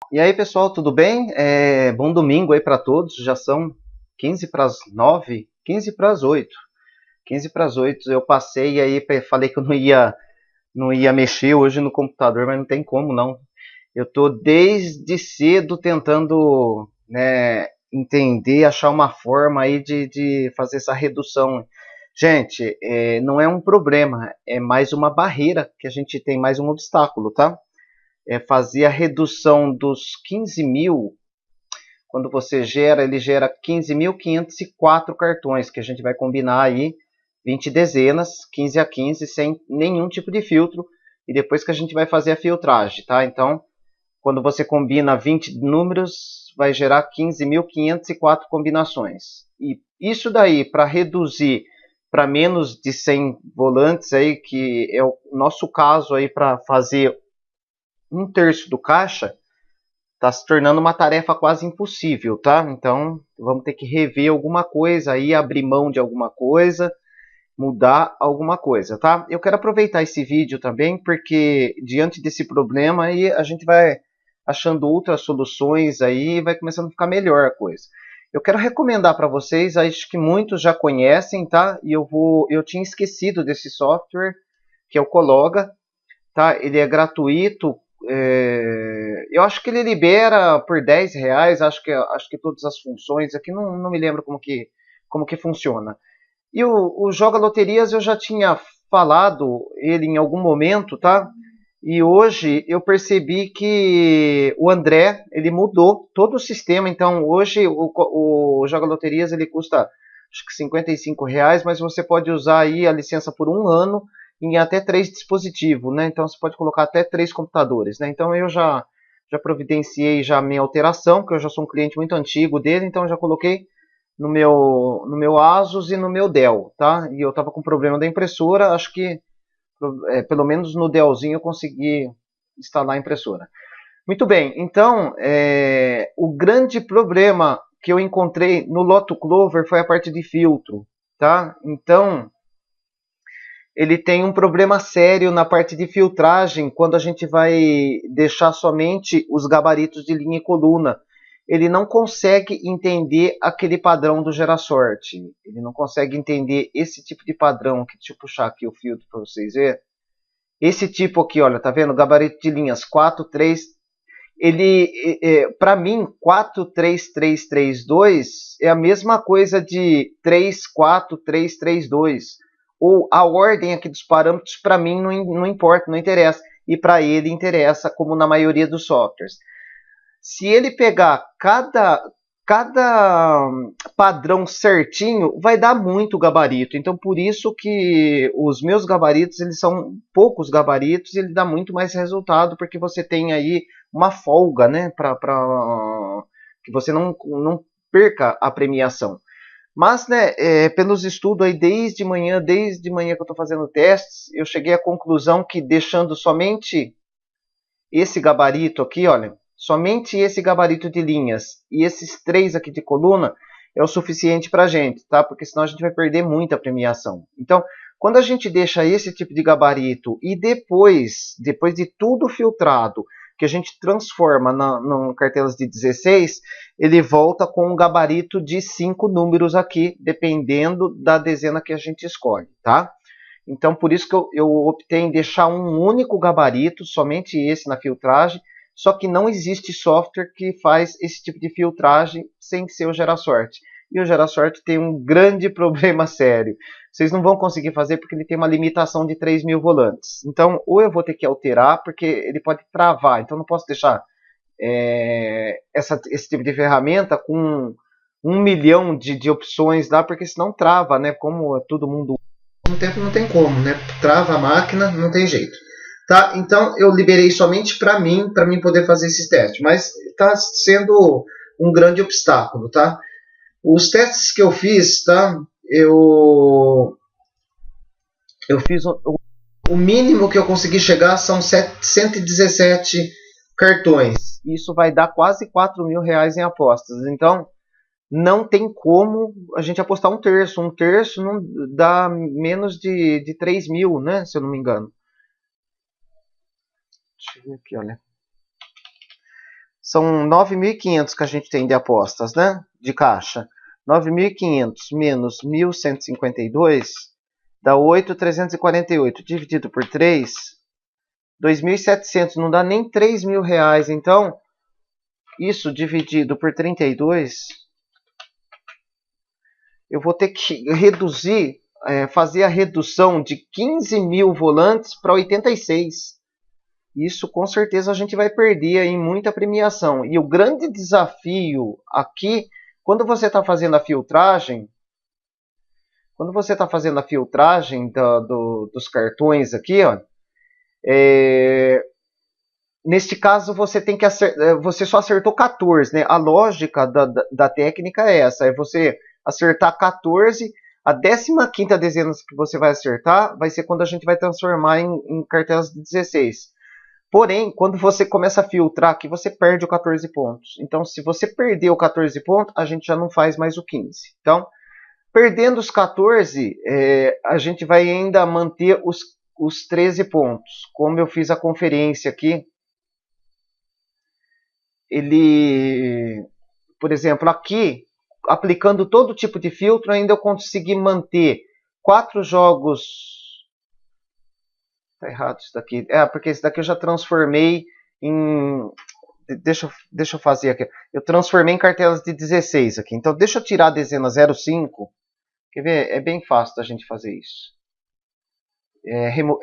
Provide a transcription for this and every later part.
E aí, pessoal, tudo bem? Bom domingo aí para todos. Já são 15 para as 9, 15 para as 8. 15 para as 8 eu passei e aí falei que eu não ia mexer hoje no computador, mas não tem como não. Eu tô desde cedo tentando, né, entender, achar uma forma aí de fazer essa redução. Gente, não é um problema, é mais uma barreira que a gente tem, mais um obstáculo, tá? Fazer a redução dos 15 mil. Quando você gera, ele gera 15.504 cartões, que a gente vai combinar aí 20 dezenas, 15 a 15, sem nenhum tipo de filtro, e depois que a gente vai fazer a filtragem, tá? Então, quando você combina 20 números, vai gerar 15.504 combinações. E isso daí, para reduzir para menos de 100 volantes, aí, que é o nosso caso aí para fazer um terço do caixa, está se tornando uma tarefa quase impossível, tá? Então, vamos ter que rever alguma coisa aí, abrir mão de alguma coisa, mudar alguma coisa, tá? Eu quero aproveitar esse vídeo também, porque diante desse problema aí, a gente vai achando outras soluções aí e vai começando a ficar melhor a coisa. Eu quero recomendar para vocês, acho que muitos já conhecem, tá? E eu tinha esquecido desse software, que é o Cologa, tá? Ele é gratuito. Eu acho que ele libera por R$ 10, acho que todas as funções, aqui não me lembro como que funciona. E o Joga Loterias eu já tinha falado ele em algum momento, tá? E hoje eu percebi que o André, ele mudou todo o sistema, então hoje o Joga Loterias ele custa acho que R$ 55, mas você pode usar aí a licença por um ano em até 3 dispositivos, né? Então você pode colocar até 3 computadores, né? Então eu já providenciei já a minha alteração, que eu já sou um cliente muito antigo dele, então eu já coloquei no meu Asus e no meu Dell, tá? E eu tava com problema da impressora, acho que pelo menos no Dellzinho eu consegui instalar a impressora. Muito bem, então o grande problema que eu encontrei no Loto Clover foi a parte de filtro, tá? Então ele tem um problema sério na parte de filtragem quando a gente vai deixar somente os gabaritos de linha e coluna. Ele não consegue entender aquele padrão do gera-sorte. Ele não consegue entender esse tipo de padrão. Deixa eu puxar aqui o filtro para vocês verem. Esse tipo aqui, olha, tá vendo? Gabarito de linhas 4, 3. Ele, para mim, 4, 3, 3, 3, 2 é a mesma coisa de 3, 4, 3, 3, 2. Ou a ordem aqui dos parâmetros, para mim, não importa, não interessa. E para ele interessa, como na maioria dos softwares. Se ele pegar cada padrão certinho, vai dar muito gabarito. Então, por isso que os meus gabaritos, eles são poucos gabaritos e ele dá muito mais resultado, porque você tem aí uma folga, né, para que você não perca a premiação. Mas, né, pelos estudos aí desde manhã que eu estou fazendo testes, eu cheguei à conclusão que deixando somente esse gabarito aqui, olha, somente esse gabarito de linhas e esses 3 aqui de coluna é o suficiente para a gente, tá? Porque senão a gente vai perder muita premiação. Então, quando a gente deixa esse tipo de gabarito e depois de tudo filtrado, que a gente transforma em cartelas de 16, ele volta com um gabarito de 5 números aqui, dependendo da dezena que a gente escolhe, tá? Então, por isso que eu optei em deixar um único gabarito, somente esse na filtragem, só que não existe software que faz esse tipo de filtragem sem ser o GeraSort. E o GeraSort tem um grande problema sério. Vocês não vão conseguir fazer porque ele tem uma limitação de 3.000 volantes. Então, ou eu vou ter que alterar, porque ele pode travar. Então, não posso deixar esse tipo de ferramenta com 1 milhão de opções lá, porque senão trava, né? Como todo mundo não tem como, né? Trava a máquina, não tem jeito. Tá? Então eu liberei somente para mim poder fazer esses testes, mas está sendo um grande obstáculo, tá? Os testes que eu fiz, tá? Eu fiz o mínimo que eu consegui chegar são 117 cartões. Isso vai dar quase R$ 4.000 em apostas. Então não tem como a gente apostar um terço. Um terço não dá menos de 3.000, né? Se eu não me engano. Deixa eu ver aqui, olha. São 9.500 que a gente tem de apostas, né? De caixa. 9.500 menos 1.152 dá 8.348. Dividido por 3, 2.700. Não dá nem 3.000 reais. Então, isso dividido por 32, eu vou ter que reduzir, fazer a redução de 15.000 volantes para 86. Isso com certeza a gente vai perder aí muita premiação. E o grande desafio aqui, quando você está fazendo a filtragem, dos cartões aqui, ó, neste caso você tem que você só acertou 14, né? A lógica da técnica é essa, é você acertar 14, a 15ª dezena que você vai acertar vai ser quando a gente vai transformar em cartelas de 16. Porém, quando você começa a filtrar aqui, você perde o 14 pontos. Então, se você perder o 14 pontos, a gente já não faz mais o 15. Então, perdendo os 14, a gente vai ainda manter os 13 pontos. Como eu fiz a conferência aqui, por exemplo, aqui, aplicando todo tipo de filtro, ainda eu consegui manter 4 jogos. Tá errado isso daqui. Porque esse daqui eu já transformei em... Deixa eu fazer aqui. Eu transformei em cartelas de 16 aqui. Então, deixa eu tirar a dezena 05. Quer ver? É bem fácil da gente fazer isso.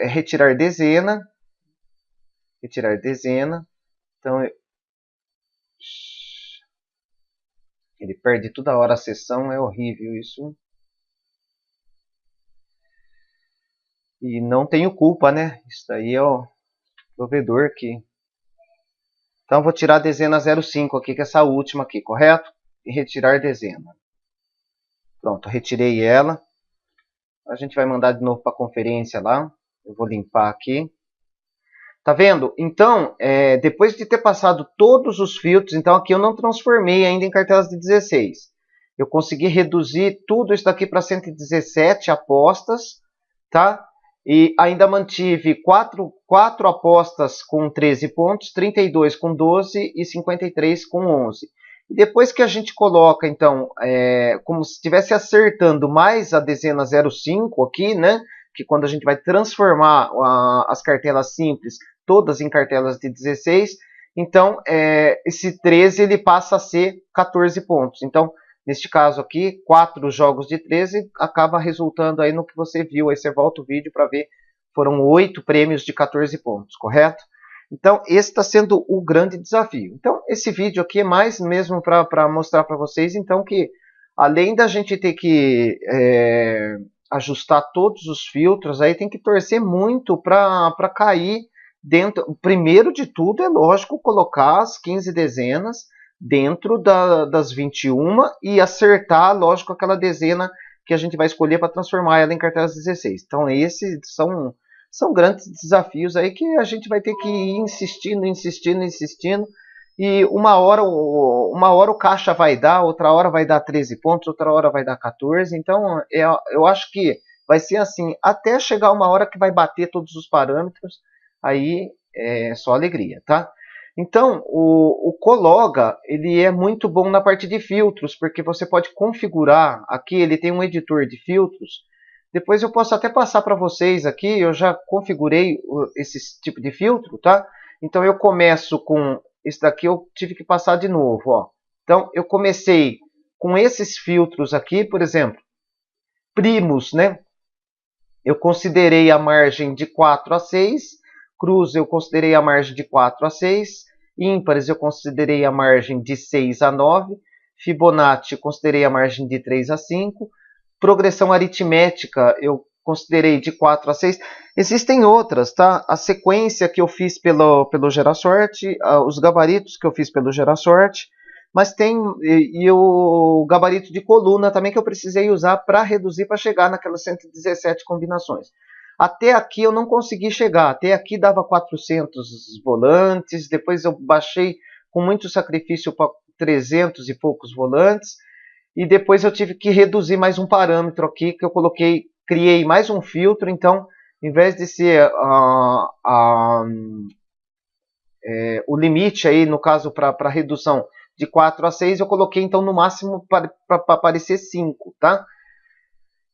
Retirar dezena. Retirar dezena. Então, ele perde toda hora a sessão. É horrível isso. E não tenho culpa, né? Isso daí é o provedor que... Então, vou tirar a dezena 05 aqui, que é essa última aqui, correto? E retirar dezena. Pronto, retirei ela. A gente vai mandar de novo para a conferência lá. Eu vou limpar aqui. Tá vendo? Então, depois de ter passado todos os filtros, então aqui eu não transformei ainda em cartelas de 16. Eu consegui reduzir tudo isso daqui para 117 apostas, tá? E ainda mantive 4 apostas com 13 pontos, 32 com 12 e 53 com 11. E depois que a gente coloca, então, como se estivesse acertando mais a dezena 05 aqui, né? Que quando a gente vai transformar as cartelas simples todas em cartelas de 16, então esse 13 ele passa a ser 14 pontos. Então, neste caso aqui, 4 jogos de 13 acaba resultando aí no que você viu. Aí você volta o vídeo para ver, foram 8 prêmios de 14 pontos, correto? Então, esse está sendo o grande desafio. Então, esse vídeo aqui é mais mesmo para mostrar para vocês, então, que além da gente ter que ajustar todos os filtros, aí tem que torcer muito para cair dentro. Primeiro de tudo, é lógico, colocar as 15 dezenas dentro das 21 e acertar, lógico, aquela dezena que a gente vai escolher para transformar ela em cartelas 16. Então, esses são grandes desafios aí que a gente vai ter que ir insistindo. E uma hora o caixa vai dar, outra hora vai dar 13 pontos, outra hora vai dar 14. Então, eu acho que vai ser assim, até chegar uma hora que vai bater todos os parâmetros, aí é só alegria, tá? Então, o Cologa, ele é muito bom na parte de filtros, porque você pode configurar, aqui ele tem um editor de filtros. Depois eu posso até passar para vocês aqui, eu já configurei esse tipo de filtro, tá? Então eu começo com esse daqui, eu tive que passar de novo, ó. Então eu comecei com esses filtros aqui, por exemplo, primos, né? Eu considerei a margem de 4 a 6, cruz eu considerei a margem de 4 a 6, ímpares eu considerei a margem de 6 a 9, Fibonacci eu considerei a margem de 3 a 5, progressão aritmética eu considerei de 4 a 6. Existem outras, tá? A sequência que eu fiz pelo Gerasorte, os gabaritos que eu fiz pelo Gerasorte, mas tem e o gabarito de coluna também que eu precisei usar para reduzir, para chegar naquelas 117 combinações. Até aqui eu não consegui chegar, até aqui dava 400 volantes, depois eu baixei com muito sacrifício para 300 e poucos volantes, e depois eu tive que reduzir mais um parâmetro aqui, que eu criei mais um filtro. Então, em vez de ser o limite aí, no caso, para redução de 4 a 6, eu coloquei então no máximo para aparecer 5, tá?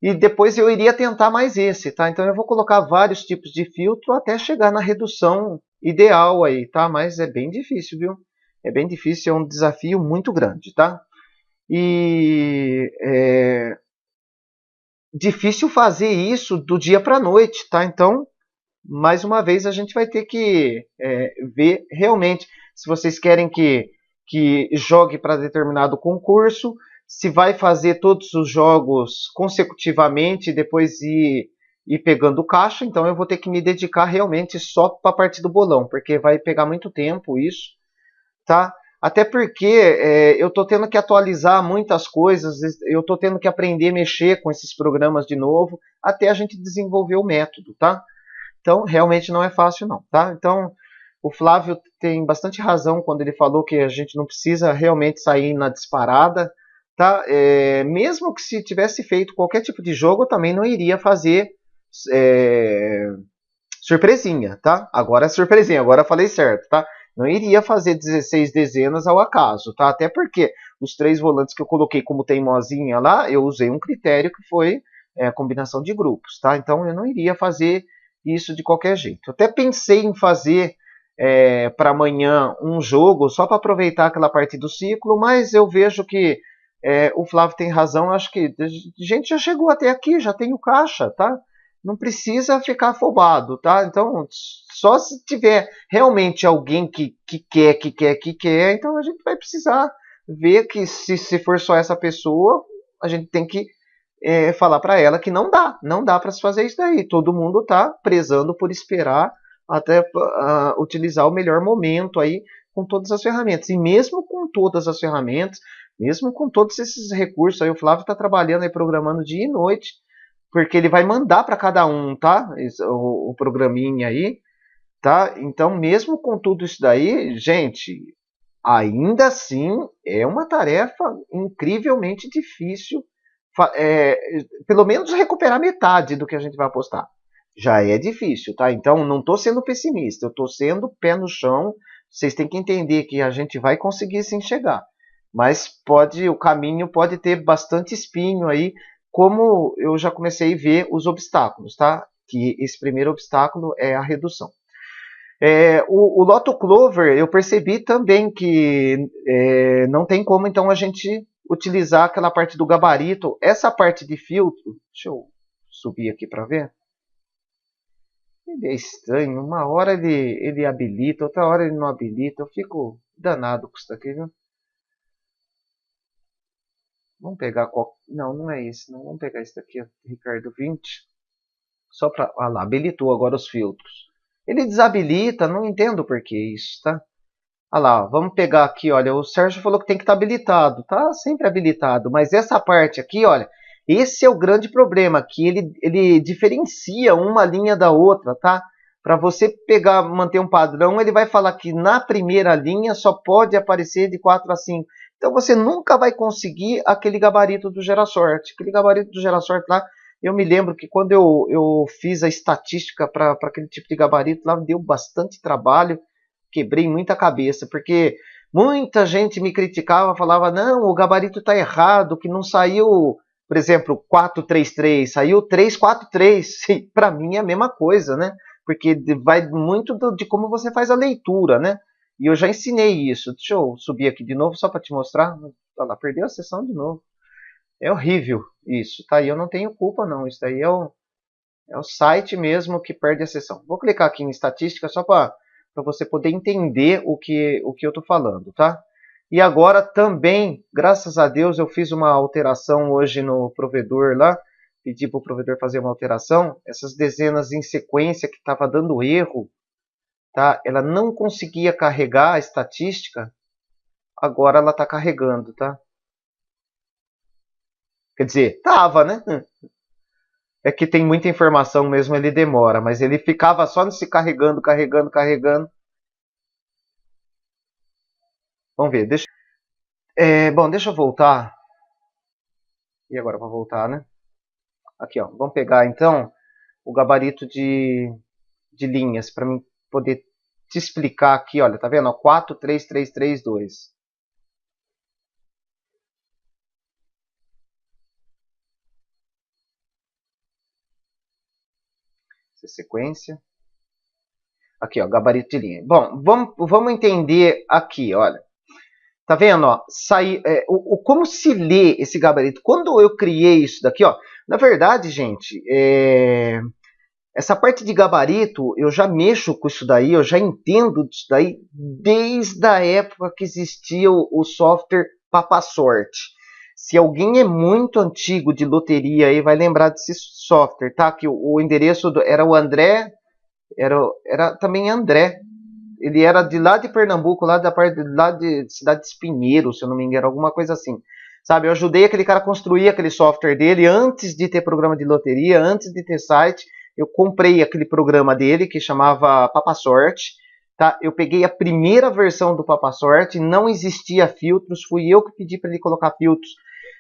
E depois eu iria tentar mais esse, tá? Então eu vou colocar vários tipos de filtro até chegar na redução ideal aí, tá? Mas é bem difícil, viu? É bem difícil, é um desafio muito grande, tá? E é difícil fazer isso do dia para a noite, tá? Então, mais uma vez, a gente vai ter que ver realmente se vocês querem que jogue para determinado concurso, se vai fazer todos os jogos consecutivamente e depois ir pegando caixa. Então eu vou ter que me dedicar realmente só para a parte do bolão, porque vai pegar muito tempo isso, tá? Até porque eu estou tendo que atualizar muitas coisas, eu estou tendo que aprender a mexer com esses programas de novo, até a gente desenvolver o método, tá? Então, realmente não é fácil não, tá? Então, o Flávio tem bastante razão quando ele falou que a gente não precisa realmente sair na disparada, tá? Mesmo que se tivesse feito qualquer tipo de jogo, eu também não iria fazer surpresinha, tá? Agora é surpresinha, agora eu falei certo, tá? Não iria fazer 16 dezenas ao acaso, tá? Até porque os 3 volantes que eu coloquei como teimosinha lá, eu usei um critério que foi a combinação de grupos, tá? Então eu não iria fazer isso de qualquer jeito. Eu até pensei em fazer para amanhã um jogo só para aproveitar aquela parte do ciclo, mas eu vejo que o Flávio tem razão, acho que a gente já chegou até aqui, já tem o caixa, tá? Não precisa ficar afobado, tá? Então, só se tiver realmente alguém que quer, então a gente vai precisar ver que se for só essa pessoa, a gente tem que falar para ela que não dá para se fazer isso daí. Todo mundo está prezando por esperar até utilizar o melhor momento aí com todas as ferramentas. E mesmo com todas as ferramentas, mesmo com todos esses recursos, aí o Flávio está trabalhando aí, programando dia e noite, porque ele vai mandar para cada um, tá? O programinha aí, tá? Então, mesmo com tudo isso daí, gente, ainda assim é uma tarefa incrivelmente difícil, pelo menos recuperar metade do que a gente vai apostar. Já é difícil, tá? Então, não estou sendo pessimista, eu estou sendo pé no chão. Vocês têm que entender que a gente vai conseguir sim chegar, mas o caminho pode ter bastante espinho aí, como eu já comecei a ver os obstáculos, tá? Que esse primeiro obstáculo é a redução. O Lotto Clover, eu percebi também que não tem como, então, a gente utilizar aquela parte do gabarito. Essa parte de filtro, deixa eu subir aqui para ver. Ele é estranho, uma hora ele habilita, outra hora ele não habilita. Eu fico danado com isso daqui, viu? Vamos pegar qual... Não, não é esse. Não. Vamos pegar esse daqui, Ricardo 20. Só para... Ah lá, habilitou agora os filtros. Ele desabilita, não entendo por que isso, tá? Ah lá, vamos pegar aqui, olha, o Sérgio falou que tem que estar habilitado. Tá sempre habilitado, mas essa parte aqui, olha, esse é o grande problema, que ele diferencia uma linha da outra, tá? Para você pegar, manter um padrão, ele vai falar que na primeira linha só pode aparecer de 4 a 5. Então você nunca vai conseguir aquele gabarito do Gerasorte. Aquele gabarito do Gerasorte lá, eu me lembro que quando eu fiz a estatística para aquele tipo de gabarito lá, deu bastante trabalho, quebrei muita cabeça, porque muita gente me criticava, falava, não, o gabarito está errado, que não saiu, por exemplo, 433, saiu 343. Para mim é a mesma coisa, né? Porque vai muito de como você faz a leitura, né? E eu já ensinei isso. Deixa eu subir aqui de novo só para te mostrar. Olha lá, perdeu a sessão de novo. É horrível isso, tá? E eu não tenho culpa, não. Isso daí é o site mesmo que perde a sessão. Vou clicar aqui em estatística só para você poder entender o que eu estou falando, tá? E agora também, graças a Deus, eu fiz uma alteração hoje no provedor lá, pedi para o provedor fazer uma alteração, essas dezenas em sequência que estava dando erro, tá? Ela não conseguia carregar a estatística, agora ela está carregando, tá? Quer dizer, tava, né? É que tem muita informação mesmo, ele demora, mas ele ficava só se carregando, carregando. Vamos ver, bom, deixa eu voltar. E agora para voltar, né? Aqui, ó. Vamos pegar então o gabarito de linhas para mim poder te explicar aqui, olha, tá vendo? 43332. Sequência. Aqui, ó, gabarito de linha. Bom, vamos entender aqui, olha. Tá vendo, ó? Como se lê esse gabarito? Quando eu criei isso daqui, ó, na verdade, gente, essa parte de gabarito, eu já mexo com isso daí, eu já entendo disso daí desde a época que existia o software Papasorte. Se alguém é muito antigo de loteria aí, vai lembrar desse software, tá? Que o endereço era o André, era também André. Ele era de lá de Pernambuco, lá da parte lá de Cidade de Espinheiro, se eu não me engano, alguma coisa assim. Sabe, eu ajudei aquele cara a construir aquele software dele antes de ter programa de loteria, antes de ter site. Eu comprei aquele programa dele que chamava Papasorte. Tá? Eu peguei a primeira versão do Papasorte, não existia filtros, fui eu que pedi para ele colocar filtros.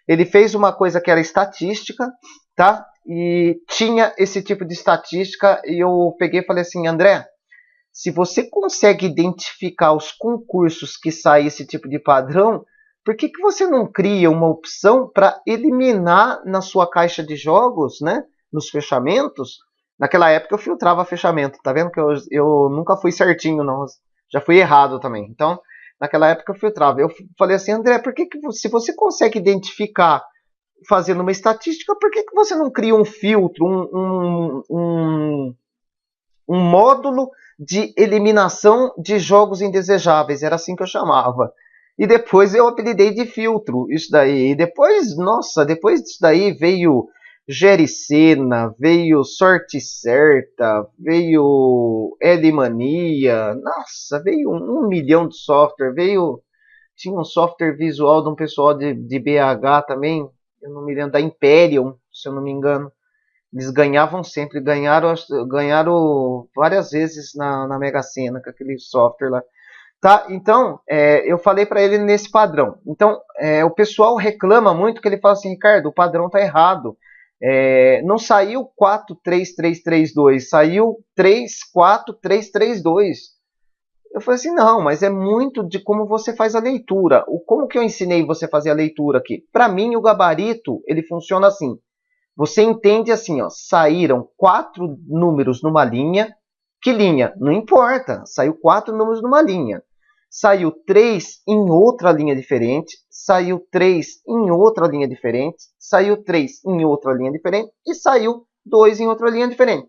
Ele fez uma coisa que era estatística, tá? E tinha esse tipo de estatística e eu peguei e falei assim, André, se você consegue identificar os concursos que saem esse tipo de padrão, por que você não cria uma opção para eliminar na sua caixa de jogos, né, nos fechamentos? Naquela época eu filtrava fechamento, tá vendo que eu nunca fui certinho, não, já fui errado também. Então, naquela época eu filtrava. Eu falei assim, André, por que se você consegue identificar fazendo uma estatística, por que você não cria um filtro, um módulo de eliminação de jogos indesejáveis, era assim que eu chamava. E depois eu apelidei de filtro isso daí. E depois, nossa, depois disso daí veio Gericena, veio Sorte Certa, veio Edmania, nossa, veio um milhão de software, tinha um software visual de um pessoal de BH também, eu não me lembro, da Imperium, se eu não me engano. Eles ganhavam sempre, ganharam várias vezes na Mega Sena com aquele software lá. Tá? Então, eu falei para ele nesse padrão. Então, o pessoal reclama muito que ele fala assim, Ricardo, o padrão tá errado. Não saiu 43332, saiu 34332. Eu falei assim, não, mas é muito de como você faz a leitura. Como que eu ensinei você a fazer a leitura aqui? Para mim, o gabarito, ele funciona assim. Você entende assim, ó, saíram 4 números numa linha. Que linha? Não importa. Saiu 4 números numa linha. Saiu 3 em outra linha diferente. Saiu 3 em outra linha diferente. Saiu 3 em outra linha diferente. E saiu 2 em outra linha diferente.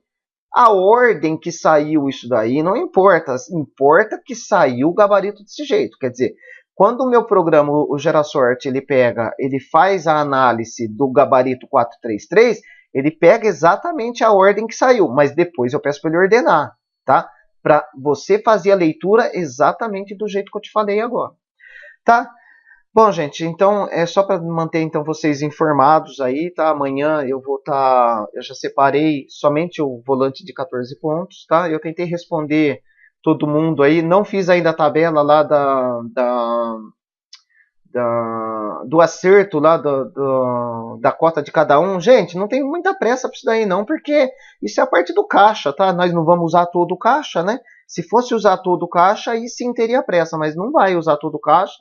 A ordem que saiu isso daí não importa. Importa que saiu o gabarito desse jeito. Quer dizer, quando o meu programa, o GeraSort, ele faz a análise do gabarito 433, ele pega exatamente a ordem que saiu, mas depois eu peço para ele ordenar, tá? Para você fazer a leitura exatamente do jeito que eu te falei agora, tá? Bom, gente, então é só para manter então vocês informados aí, tá? Amanhã eu vou eu já separei somente o volante de 14 pontos, tá? Eu tentei responder todo mundo aí, não fiz ainda a tabela lá do acerto lá da cota de cada um. Gente, não tem muita pressa para isso daí não, porque isso é a parte do caixa, tá? Nós não vamos usar todo o caixa, né? Se fosse usar todo o caixa, aí sim teria pressa, mas não vai usar todo o caixa.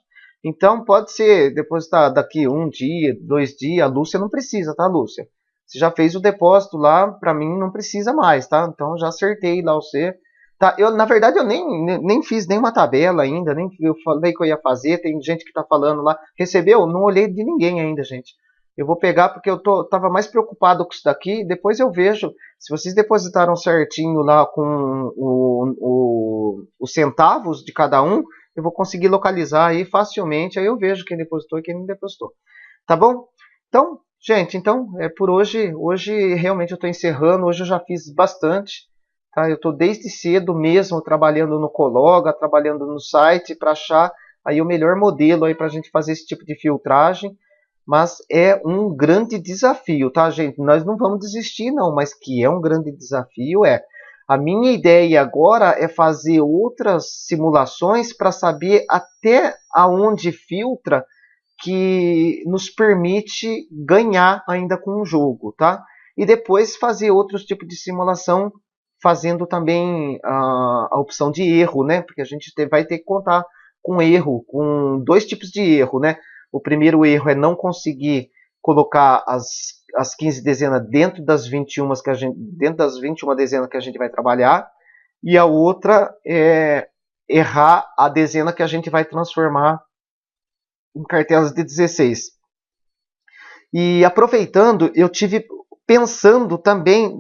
Então pode ser depositar daqui 1 dia, 2 dias. A Lúcia não precisa, tá, Lúcia? Você já fez o depósito lá, para mim não precisa mais, tá? Então já acertei lá você. Tá, na verdade, eu nem fiz nenhuma tabela ainda, nem eu falei que eu ia fazer. Tem gente que tá falando lá. Recebeu? Não olhei de ninguém ainda, gente. Eu vou pegar porque eu tava mais preocupado com isso daqui. Depois eu vejo. Se vocês depositaram certinho lá com os centavos de cada um, eu vou conseguir localizar aí facilmente. Aí eu vejo quem depositou e quem não depositou. Tá bom? Então, gente, por hoje. Hoje realmente eu estou encerrando. Hoje eu já fiz bastante. Tá? Eu estou desde cedo mesmo trabalhando no Cologa, trabalhando no site para achar aí o melhor modelo aí para a gente fazer esse tipo de filtragem. Mas é um grande desafio, tá, gente? Nós não vamos desistir, não, mas que é um grande desafio, é. A minha ideia agora é fazer outras simulações para saber até aonde filtra que nos permite ganhar ainda com o jogo, tá? E depois fazer outros tipos de simulação fazendo também a opção de erro, né? Porque a gente vai ter que contar com erro, com 2 tipos de erro, né? O primeiro erro é não conseguir colocar as 15 dezenas dentro das 21 dezenas que a gente vai trabalhar, e a outra é errar a dezena que a gente vai transformar em cartelas de 16. E aproveitando, eu tive pensando também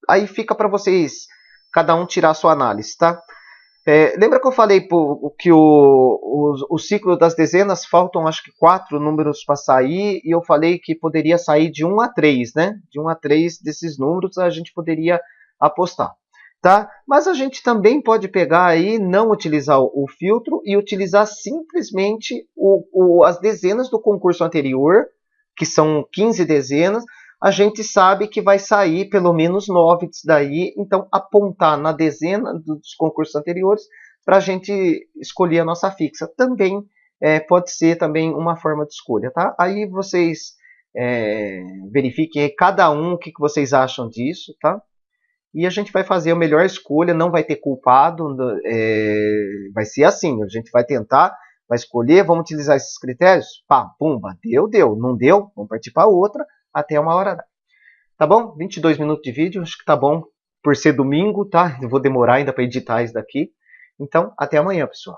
aí fica para vocês cada um tirar a sua análise, tá? Lembra que eu falei que o ciclo das dezenas faltam acho que 4 números para sair, e eu falei que poderia sair de 1 a 3, né? De 1 a 3 desses números a gente poderia apostar, tá? Mas a gente também pode pegar aí, não utilizar o filtro e utilizar simplesmente as dezenas do concurso anterior, que são 15 dezenas. A gente sabe que vai sair pelo menos 9 disso daí, então apontar na dezena dos concursos anteriores para a gente escolher a nossa fixa. Também pode ser também uma forma de escolha, tá? Aí vocês verifiquem cada um o que vocês acham disso, tá? E a gente vai fazer a melhor escolha, não vai ter culpado, vai ser assim, a gente vai tentar, vai escolher, vamos utilizar esses critérios, pá, pumba, deu, não deu, vamos partir para outra, até uma hora. Tá bom? 22 minutos de vídeo, acho que tá bom por ser domingo, tá? Eu vou demorar ainda para editar isso daqui. Então, até amanhã, pessoal.